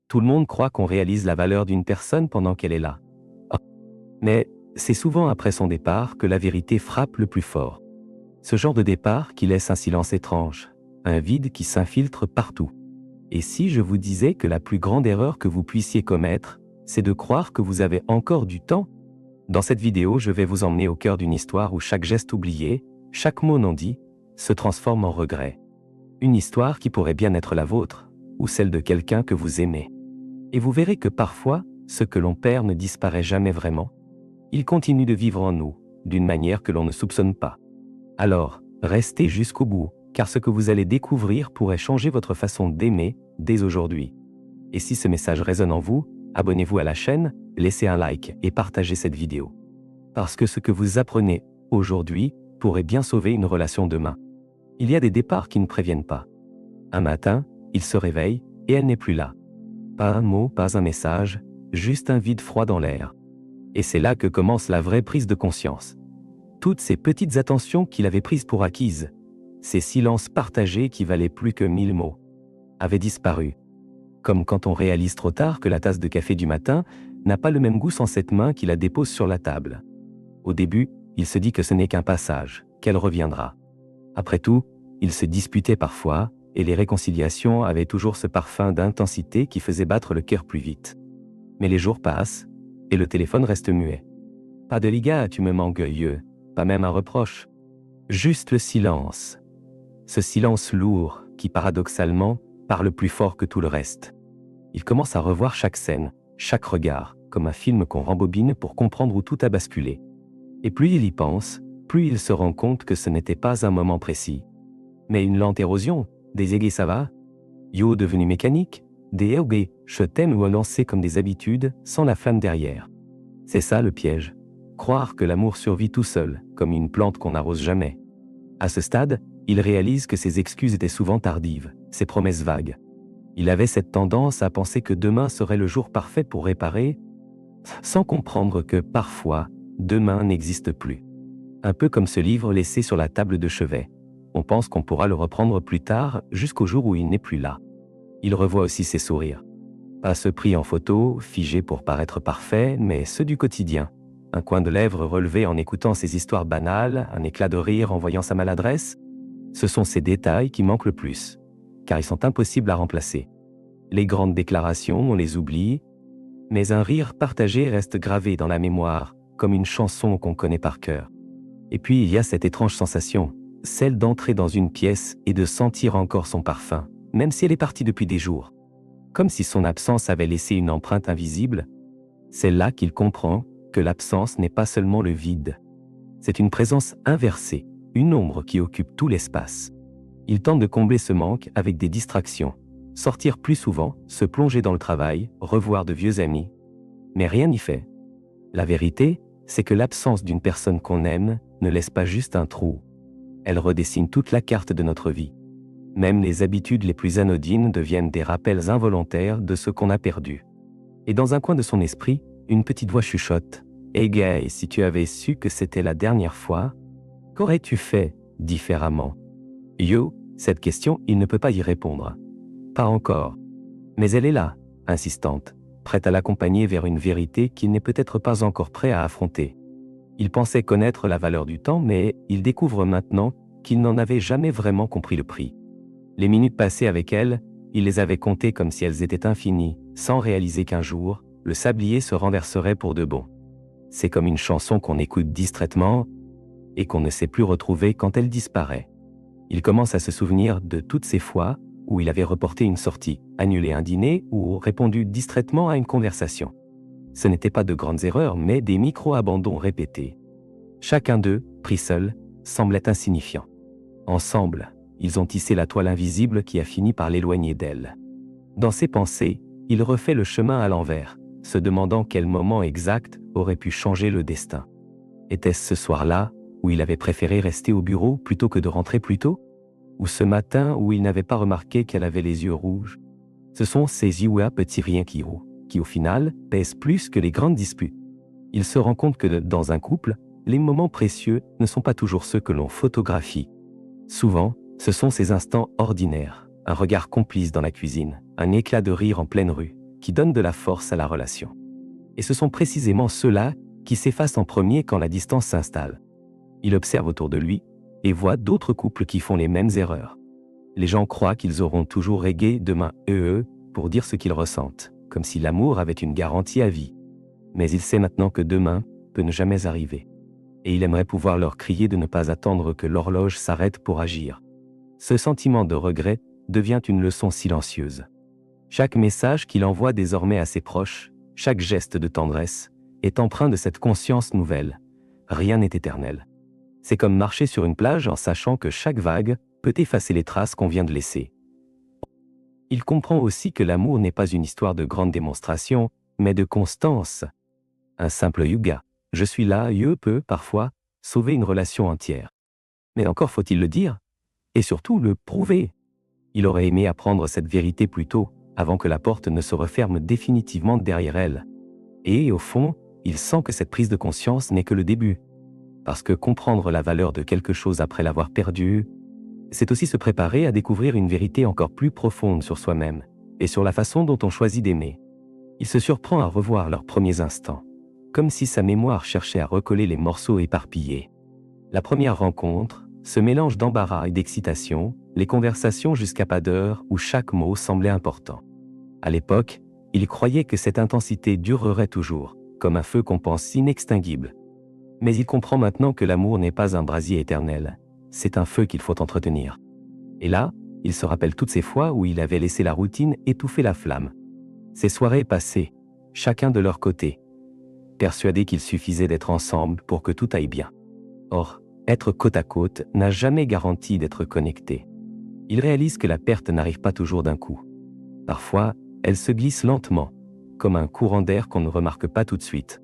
Tout le monde croit qu'on réalise la valeur d'une personne pendant qu'elle est là. Mais c'est souvent après son départ que la vérité frappe le plus fort. Ce genre de départ qui laisse un silence étrange, un vide qui s'infiltre partout. Et si je vous disais que la plus grande erreur que vous puissiez commettre, c'est de croire que vous avez encore du temps? Dans cette vidéo, je vais vous emmener au cœur d'une histoire où chaque geste oublié, chaque mot non dit, se transforme en regret. Une histoire qui pourrait bien être la vôtre, ou celle de quelqu'un que vous aimez. Et vous verrez que parfois, ce que l'on perd ne disparaît jamais vraiment. Il continue de vivre en nous, d'une manière que l'on ne soupçonne pas. Alors, restez jusqu'au bout, car ce que vous allez découvrir pourrait changer votre façon d'aimer dès aujourd'hui. Et si ce message résonne en vous, abonnez-vous à la chaîne, laissez un like et partagez cette vidéo. Parce que ce que vous apprenez aujourd'hui pourrait bien sauver une relation demain. Il y a des départs qui ne préviennent pas. Un matin, il se réveille et elle n'est plus là. Pas un mot, pas un message, juste un vide froid dans l'air. Et c'est là que commence la vraie prise de conscience. Toutes ces petites attentions qu'il avait prises pour acquises, ces silences partagés qui valaient plus que 1000 mots, avaient disparu. Comme quand on réalise trop tard que la tasse de café du matin n'a pas le même goût sans cette main qui la dépose sur la table. Au début, il se dit que ce n'est qu'un passage, qu'elle reviendra. Après tout, ils se disputaient parfois, et les réconciliations avaient toujours ce parfum d'intensité qui faisait battre le cœur plus vite. Mais les jours passent, et le téléphone reste muet. Pas de liga, tu me manques, gueux, pas même un reproche. Juste le silence. Ce silence lourd qui, paradoxalement, parle plus fort que tout le reste. Il commence à revoir chaque scène, chaque regard, comme un film qu'on rembobine pour comprendre où tout a basculé. Et plus il y pense, plus il se rend compte que ce n'était pas un moment précis, mais une lente érosion, des aiguilles ça va, yo devenu mécanique, des éogé, je t'aime ou lancés comme des habitudes, sans la flamme derrière. C'est ça le piège. Croire que l'amour survit tout seul, comme une plante qu'on n'arrose jamais. À ce stade, il réalise que ses excuses étaient souvent tardives, ses promesses vagues. Il avait cette tendance à penser que demain serait le jour parfait pour réparer, sans comprendre que, parfois, demain n'existe plus. Un peu comme ce livre laissé sur la table de chevet. On pense qu'on pourra le reprendre plus tard, jusqu'au jour où il n'est plus là. Il revoit aussi ses sourires. Pas ceux pris en photo, figés pour paraître parfaits, mais ceux du quotidien. Un coin de lèvres relevé en écoutant ses histoires banales, un éclat de rire en voyant sa maladresse. Ce sont ces détails qui manquent le plus, car ils sont impossibles à remplacer. Les grandes déclarations, on les oublie, mais un rire partagé reste gravé dans la mémoire, comme une chanson qu'on connaît par cœur. Et puis il y a cette étrange sensation, celle d'entrer dans une pièce et de sentir encore son parfum, même si elle est partie depuis des jours. Comme si son absence avait laissé une empreinte invisible. C'est là qu'il comprend que l'absence n'est pas seulement le vide. C'est une présence inversée, une ombre qui occupe tout l'espace. Il tente de combler ce manque avec des distractions, sortir plus souvent, se plonger dans le travail, revoir de vieux amis. Mais rien n'y fait. La vérité, c'est que l'absence d'une personne qu'on aime ne laisse pas juste un trou. Elle redessine toute la carte de notre vie. Même les habitudes les plus anodines deviennent des rappels involontaires de ce qu'on a perdu. Et dans un coin de son esprit, une petite voix chuchote. « Hey gars, et si tu avais su que c'était la dernière fois, qu'aurais-tu fait différemment ?» Yo, cette question, il ne peut pas y répondre. Pas encore. Mais elle est là, insistante, prête à l'accompagner vers une vérité qu'il n'est peut-être pas encore prêt à affronter. Il pensait connaître la valeur du temps, mais il découvre maintenant qu'il n'en avait jamais vraiment compris le prix. Les minutes passées avec elle, il les avait comptées comme si elles étaient infinies, sans réaliser qu'un jour, le sablier se renverserait pour de bon. C'est comme une chanson qu'on écoute distraitement et qu'on ne sait plus retrouver quand elle disparaît. Il commence à se souvenir de toutes ces fois où il avait reporté une sortie, annulé un dîner ou répondu distraitement à une conversation. Ce n'étaient pas de grandes erreurs, mais des micro-abandons répétés. Chacun d'eux, pris seul, semblait insignifiant. Ensemble, ils ont tissé la toile invisible qui a fini par l'éloigner d'elle. Dans ses pensées, il refait le chemin à l'envers, se demandant quel moment exact aurait pu changer le destin. Était-ce ce soir-là, où il avait préféré rester au bureau plutôt que de rentrer plus tôt? Ou ce matin où il n'avait pas remarqué qu'elle avait les yeux rouges? Ce sont ces yeux petits riens qui au final, pèsent plus que les grandes disputes. Il se rend compte que dans un couple, les moments précieux ne sont pas toujours ceux que l'on photographie. Souvent, ce sont ces instants ordinaires, un regard complice dans la cuisine, un éclat de rire en pleine rue, qui donnent de la force à la relation. Et ce sont précisément ceux-là qui s'effacent en premier quand la distance s'installe. Il observe autour de lui et voit d'autres couples qui font les mêmes erreurs. Les gens croient qu'ils auront toujours reggae demain pour dire ce qu'ils ressentent, comme si l'amour avait une garantie à vie. Mais il sait maintenant que demain peut ne jamais arriver. Et il aimerait pouvoir leur crier de ne pas attendre que l'horloge s'arrête pour agir. Ce sentiment de regret devient une leçon silencieuse. Chaque message qu'il envoie désormais à ses proches, chaque geste de tendresse, est empreint de cette conscience nouvelle. Rien n'est éternel. C'est comme marcher sur une plage en sachant que chaque vague peut effacer les traces qu'on vient de laisser. Il comprend aussi que l'amour n'est pas une histoire de grande démonstration, mais de constance. Un simple yuga, je suis là, peut parfois sauver une relation entière. Mais encore faut-il le dire, et surtout le prouver. Il aurait aimé apprendre cette vérité plus tôt, avant que la porte ne se referme définitivement derrière elle. Et au fond, il sent que cette prise de conscience n'est que le début. Parce que comprendre la valeur de quelque chose après l'avoir perdu, c'est aussi se préparer à découvrir une vérité encore plus profonde sur soi-même et sur la façon dont on choisit d'aimer. Il se surprend à revoir leurs premiers instants, comme si sa mémoire cherchait à recoller les morceaux éparpillés. La première rencontre, ce mélange d'embarras et d'excitation, les conversations jusqu'à pas d'heure où chaque mot semblait important. À l'époque, il croyait que cette intensité durerait toujours, comme un feu qu'on pense inextinguible. Mais il comprend maintenant que l'amour n'est pas un brasier éternel, c'est un feu qu'il faut entretenir. Et là, il se rappelle toutes ces fois où il avait laissé la routine étouffer la flamme. Ces soirées passées, chacun de leur côté, persuadés qu'il suffisait d'être ensemble pour que tout aille bien. Or, être côte à côte n'a jamais garanti d'être connecté. Il réalise que la perte n'arrive pas toujours d'un coup. Parfois, elle se glisse lentement, comme un courant d'air qu'on ne remarque pas tout de suite.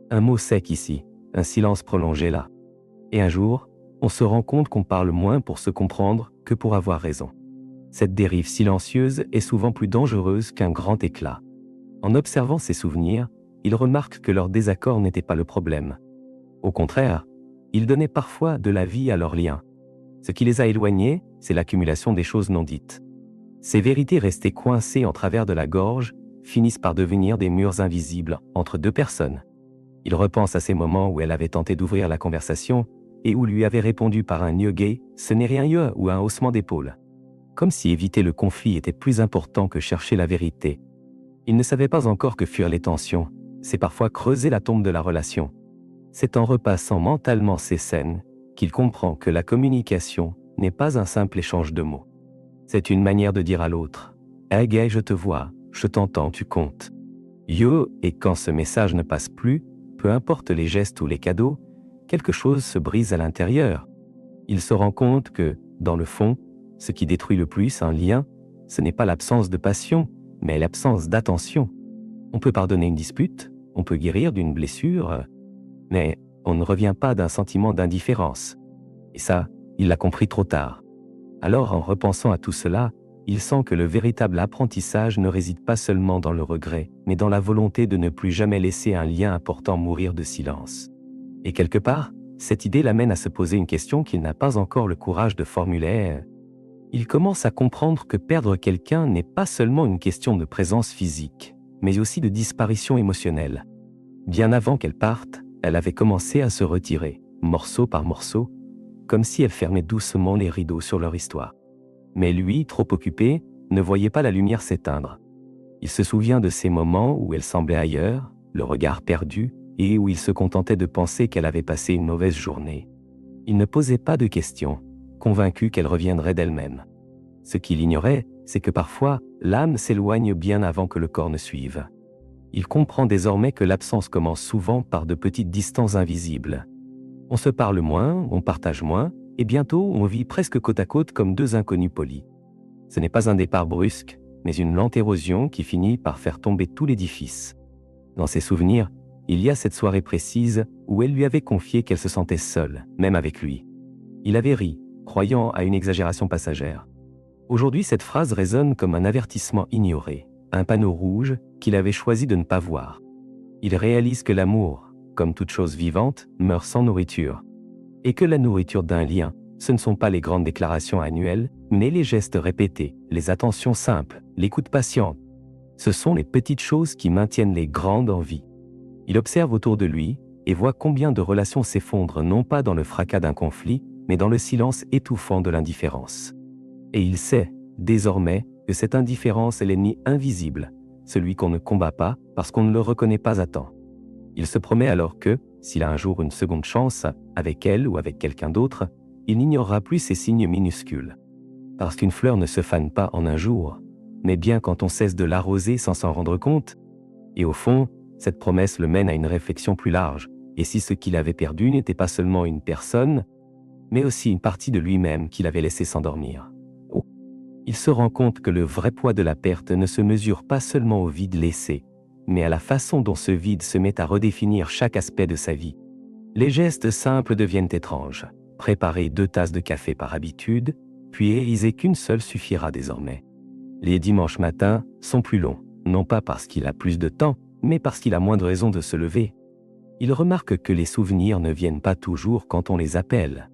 Un mot sec ici, un silence prolongé là. Et un jour, on se rend compte qu'on parle moins pour se comprendre que pour avoir raison. Cette dérive silencieuse est souvent plus dangereuse qu'un grand éclat. En observant ses souvenirs, il remarque que leur désaccord n'était pas le problème. Au contraire, ils donnaient parfois de la vie à leurs liens. Ce qui les a éloignés, c'est l'accumulation des choses non dites. Ces vérités restées coincées en travers de la gorge finissent par devenir des murs invisibles entre deux personnes. Il repense à ces moments où elle avait tenté d'ouvrir la conversation et où lui avait répondu par un « gay », ce n'est rien ou un haussement d'épaule. Comme si éviter le conflit était plus important que chercher la vérité. Il ne savait pas encore que fuir les tensions, c'est parfois creuser la tombe de la relation. C'est en repassant mentalement ces scènes qu'il comprend que la communication n'est pas un simple échange de mots. C'est une manière de dire à l'autre « Hey gay, je te vois, je t'entends, tu comptes. » Et quand ce message ne passe plus, peu importe les gestes ou les cadeaux, quelque chose se brise à l'intérieur. Il se rend compte que, dans le fond, ce qui détruit le plus un lien, ce n'est pas l'absence de passion, mais l'absence d'attention. On peut pardonner une dispute, on peut guérir d'une blessure, mais on ne revient pas d'un sentiment d'indifférence. Et ça, il l'a compris trop tard. Alors, en repensant à tout cela, il sent que le véritable apprentissage ne réside pas seulement dans le regret, mais dans la volonté de ne plus jamais laisser un lien important mourir de silence. Et quelque part, cette idée l'amène à se poser une question qu'il n'a pas encore le courage de formuler. Il commence à comprendre que perdre quelqu'un n'est pas seulement une question de présence physique, mais aussi de disparition émotionnelle. Bien avant qu'elle parte, elle avait commencé à se retirer, morceau par morceau, comme si elle fermait doucement les rideaux sur leur histoire. Mais lui, trop occupé, ne voyait pas la lumière s'éteindre. Il se souvient de ces moments où elle semblait ailleurs, le regard perdu, et où il se contentait de penser qu'elle avait passé une mauvaise journée. Il ne posait pas de questions, convaincu qu'elle reviendrait d'elle-même. Ce qu'il ignorait, c'est que parfois, l'âme s'éloigne bien avant que le corps ne suive. Il comprend désormais que l'absence commence souvent par de petites distances invisibles. On se parle moins, on partage moins, et bientôt on vit presque côte à côte comme deux inconnus polis. Ce n'est pas un départ brusque, mais une lente érosion qui finit par faire tomber tout l'édifice. Dans ses souvenirs, il y a cette soirée précise où elle lui avait confié qu'elle se sentait seule, même avec lui. Il avait ri, croyant à une exagération passagère. Aujourd'hui, cette phrase résonne comme un avertissement ignoré, un panneau rouge qu'il avait choisi de ne pas voir. Il réalise que l'amour, comme toute chose vivante, meurt sans nourriture. Et que la nourriture d'un lien, ce ne sont pas les grandes déclarations annuelles, mais les gestes répétés, les attentions simples, l'écoute patiente. Ce sont les petites choses qui maintiennent les grandes en vie. Il observe autour de lui et voit combien de relations s'effondrent non pas dans le fracas d'un conflit, mais dans le silence étouffant de l'indifférence. Et il sait, désormais, que cette indifférence est l'ennemi invisible, celui qu'on ne combat pas parce qu'on ne le reconnaît pas à temps. Il se promet alors que, s'il a un jour une seconde chance, avec elle ou avec quelqu'un d'autre, il n'ignorera plus ces signes minuscules. Parce qu'une fleur ne se fane pas en un jour, mais bien quand on cesse de l'arroser sans s'en rendre compte. Et au fond, cette promesse le mène à une réflexion plus large. Et si ce qu'il avait perdu n'était pas seulement une personne, mais aussi une partie de lui-même qu'il avait laissé s'endormir. Il se rend compte que le vrai poids de la perte ne se mesure pas seulement au vide laissé, mais à la façon dont ce vide se met à redéfinir chaque aspect de sa vie. Les gestes simples deviennent étranges. Préparer 2 tasses de café par habitude, puis ériser qu'une seule suffira désormais. Les dimanches matins sont plus longs, non pas parce qu'il a plus de temps, mais parce qu'il a moins de raisons de se lever. Il remarque que les souvenirs ne viennent pas toujours quand on les appelle.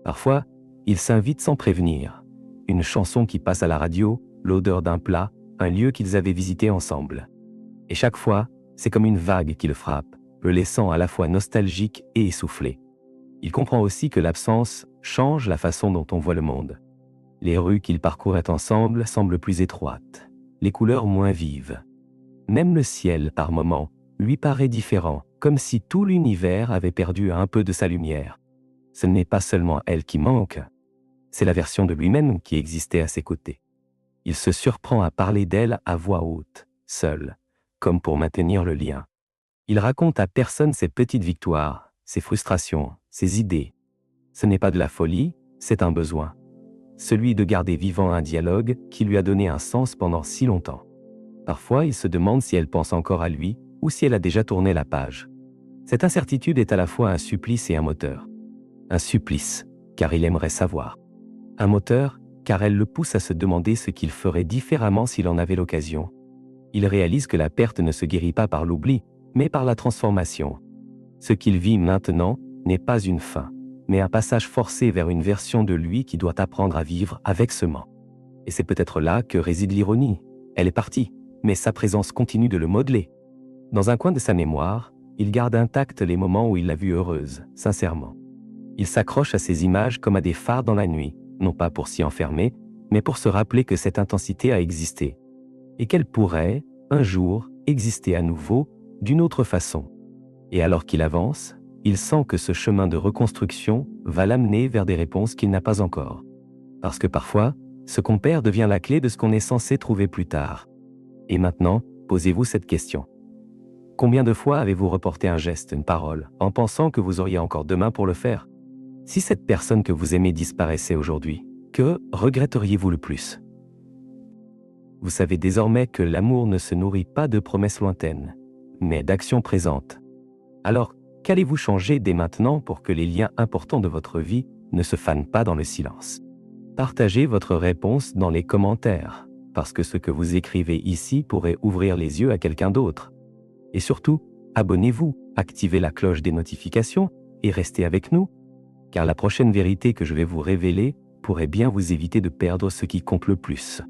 Parfois, il s'invite sans prévenir. Une chanson qui passe à la radio, l'odeur d'un plat, un lieu qu'ils avaient visité ensemble. Et chaque fois, c'est comme une vague qui le frappe, le laissant à la fois nostalgique et essoufflé. Il comprend aussi que l'absence change la façon dont on voit le monde. Les rues qu'ils parcouraient ensemble semblent plus étroites, les couleurs moins vives. Même le ciel, par moments, lui paraît différent, comme si tout l'univers avait perdu un peu de sa lumière. Ce n'est pas seulement elle qui manque, c'est la version de lui-même qui existait à ses côtés. Il se surprend à parler d'elle à voix haute, seul, comme pour maintenir le lien. Il raconte à personne ses petites victoires, ses frustrations, ses idées. Ce n'est pas de la folie, c'est un besoin. Celui de garder vivant un dialogue qui lui a donné un sens pendant si longtemps. Parfois, il se demande si elle pense encore à lui ou si elle a déjà tourné la page. Cette incertitude est à la fois un supplice et un moteur. Un supplice, car il aimerait savoir. Un moteur, car elle le pousse à se demander ce qu'il ferait différemment s'il en avait l'occasion. Il réalise que la perte ne se guérit pas par l'oubli, mais par la transformation. Ce qu'il vit maintenant n'est pas une fin, mais un passage forcé vers une version de lui qui doit apprendre à vivre avec ce manque. Et c'est peut-être là que réside l'ironie. Elle est partie, mais sa présence continue de le modeler. Dans un coin de sa mémoire, il garde intacts les moments où il l'a vue heureuse, sincèrement. Il s'accroche à ces images comme à des phares dans la nuit, non pas pour s'y enfermer, mais pour se rappeler que cette intensité a existé, et qu'elle pourrait, un jour, exister à nouveau, d'une autre façon. Et alors qu'il avance, il sent que ce chemin de reconstruction va l'amener vers des réponses qu'il n'a pas encore. Parce que parfois, ce qu'on perd devient la clé de ce qu'on est censé trouver plus tard. Et maintenant, posez-vous cette question. Combien de fois avez-vous reporté un geste, une parole, en pensant que vous auriez encore demain pour le faire? Si cette personne que vous aimez disparaissait aujourd'hui, que regretteriez-vous le plus? Vous savez désormais que l'amour ne se nourrit pas de promesses lointaines, mais d'actions présentes. Alors, qu'allez-vous changer dès maintenant pour que les liens importants de votre vie ne se fanent pas dans le silence? Partagez votre réponse dans les commentaires, parce que ce que vous écrivez ici pourrait ouvrir les yeux à quelqu'un d'autre. Et surtout, abonnez-vous, activez la cloche des notifications et restez avec nous, car la prochaine vérité que je vais vous révéler pourrait bien vous éviter de perdre ce qui compte le plus.